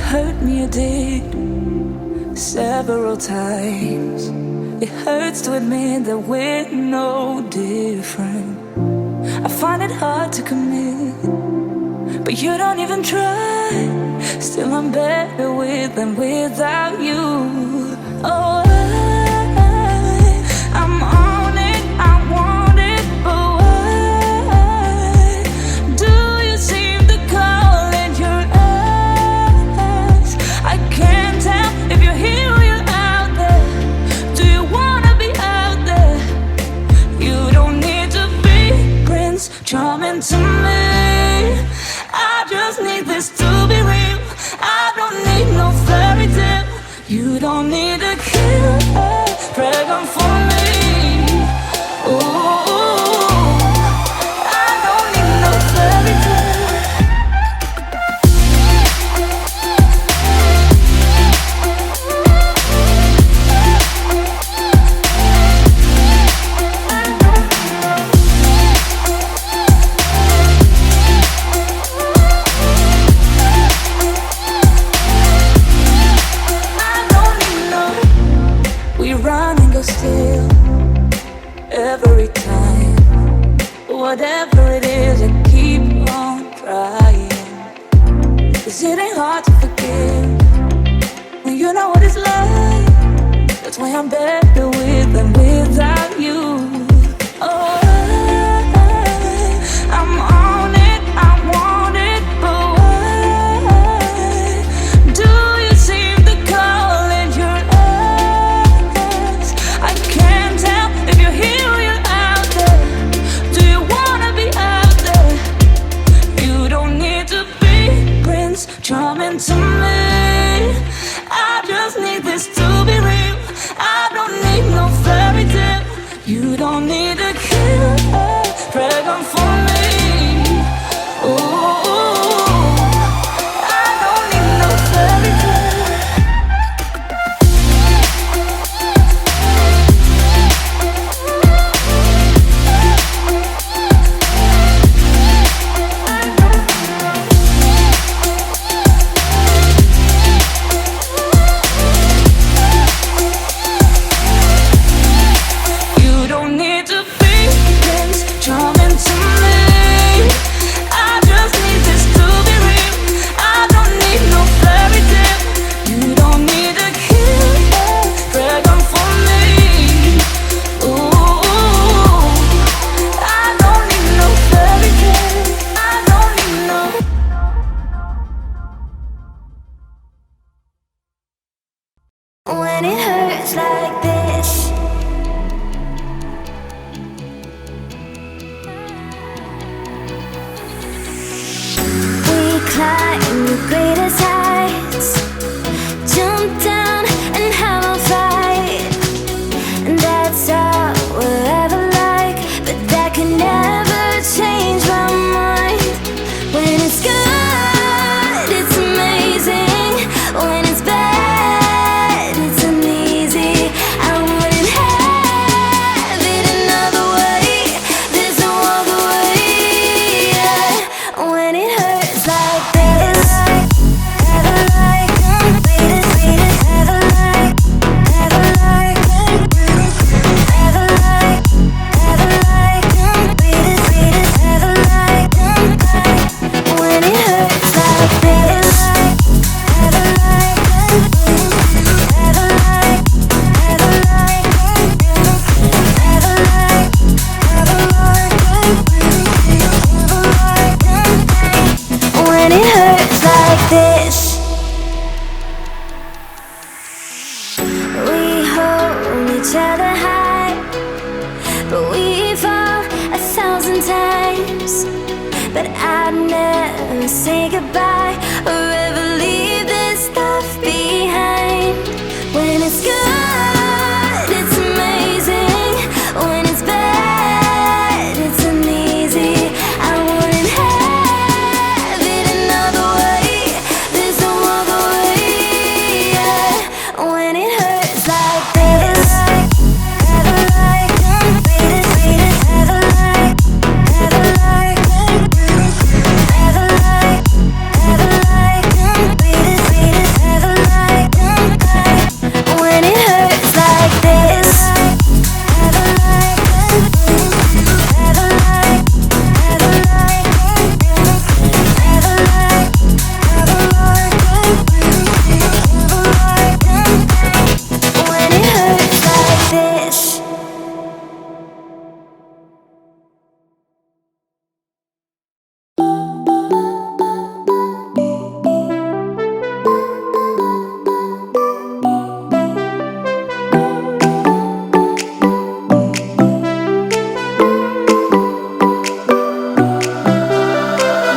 hurt me, you did, several times. It hurts to admit that we're no different. I find it hard to commit, but you don't even try. Still I'm better with than without you. Oh, I'm on it, I want it, but why do you seem to call in your eyes? I can't tell if you're here or you're out there. Do you wanna be out there? You don't need to be Prince Charming to me. I just need this to be real. I don't need no fairy tale. You don't need a killer dragon for me. Ooh, I don't need no fairy tale. Still, every time, whatever it is, I keep on trying. 'Cause it ain't hard to forgive when you know what it's like. That's why I'm better with than without you. Oh, I'm on it, I want it, but why do you seem to call in your eyes? I can't tell if you're here or you're out there. Do you wanna be out there? You don't need to be Prince Charming to me. I just need this to be real. I don't need no fairy tale. You don't need a killer dragon for me. Ooh, I don't need no fairy tale. You don't need to be Prince Charming to me. I just need this to be real. I don't need no fairy tale. You don't need a killer dragon for me. Ooh, I don't need no fairy tale. I don't need no. When it hurts like this, we climb the greatest heights, jump down and have a fight. And that's all we'll ever like, but that can never change my mind. When it's good, it's amazing. When it's bad, it's uneasy. I wouldn't have it another way. There's no other way. Yeah. When it hurts like this, ever like, ever like, ever like, ever like, ever like, ever like. When it hurts like this, ever like, ever like, ever like, ever like, ever like. When it hurts like this, we hold each other high, but we fall 1,000 times. But I'd never say goodbye or ever leave this stuff behind. When it's good, it's amazing. When it's bad, it's uneasy. I wouldn't have it another way. There's no other way. Yeah. When it hurts like this, ever like, ever like, ever like, ever like, it hurts like this.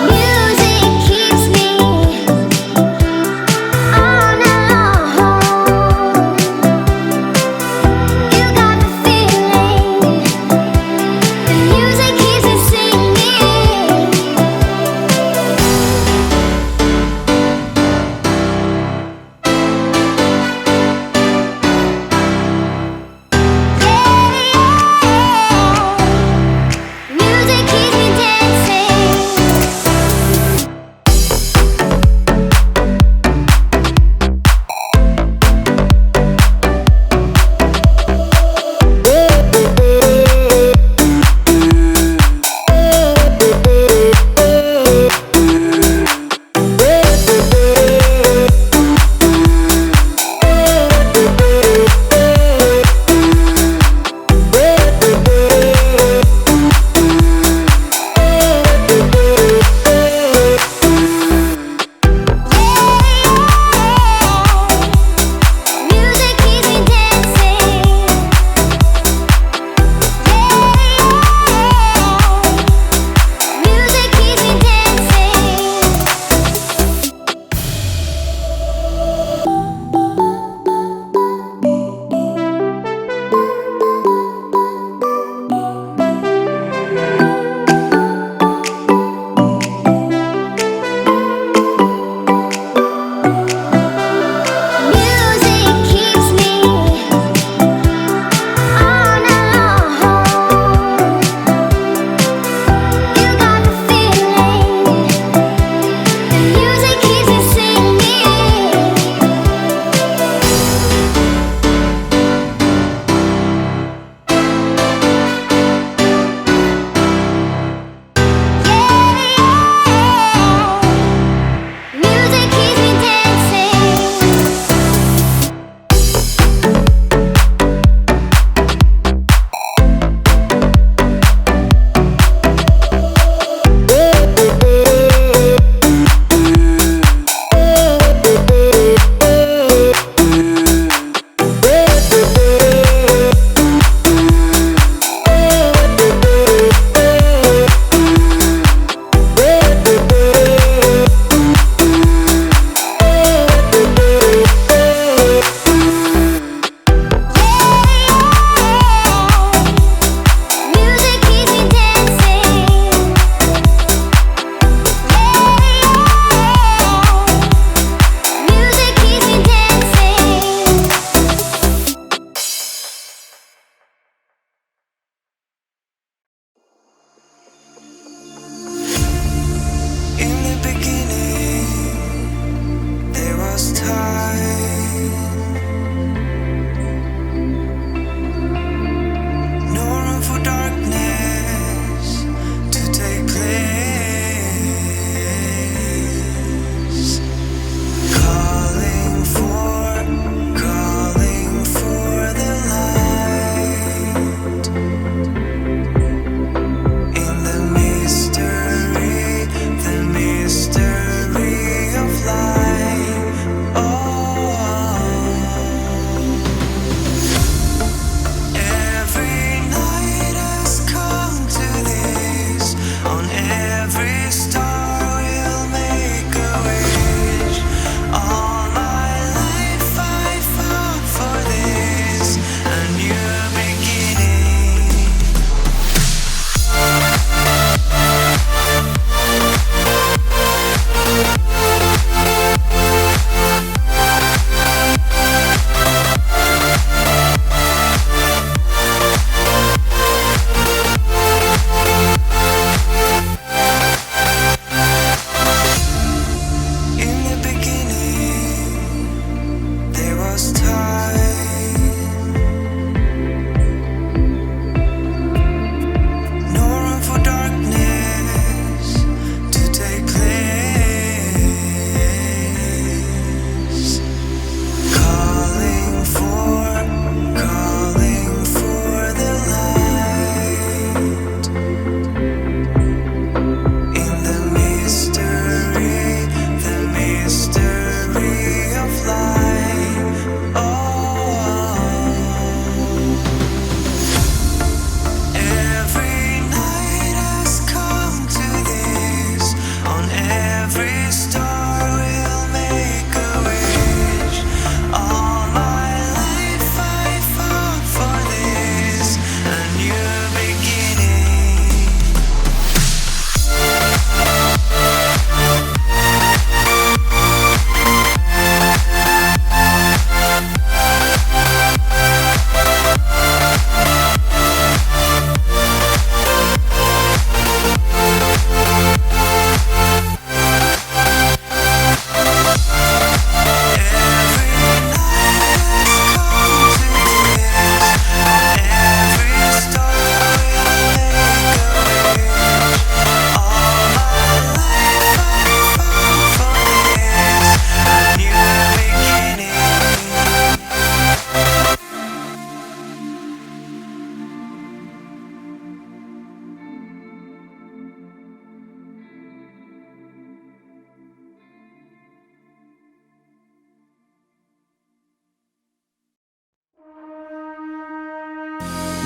Music keeps me on alone.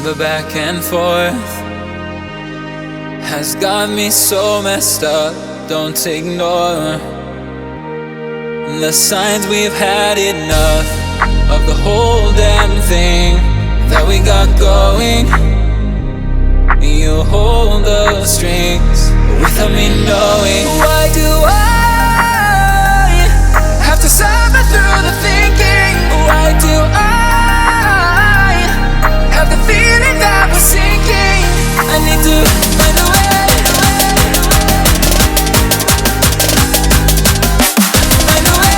The back and forth has got me so messed up. Don't ignore the signs. We've had enough of the whole damn thing that we got going. You hold the strings without me knowing. Why do I have to suffer through the thinking? Why do I have the feeling that we're sinking? I need to find a way. Find a way.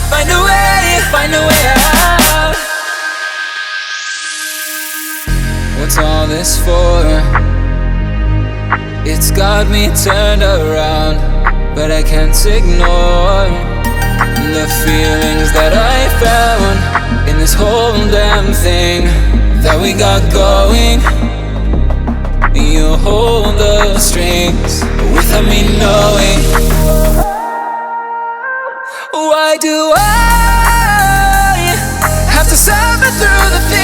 Find a way. Find a way out. What's all this for? It's got me turned around, but I can't ignore the feelings that I found in this whole damn thing that we got going. You hold the strings without me knowing. Why do I have to suffer through the things?